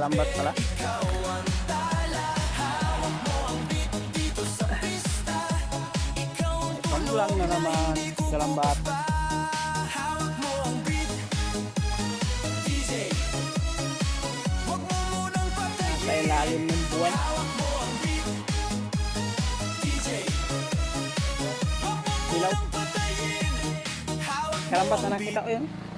kalambat pala. Pambulang na naman, kalambat. Nasa ilalim ng buwan. Ilaw. Kalambat na nakita ko yun.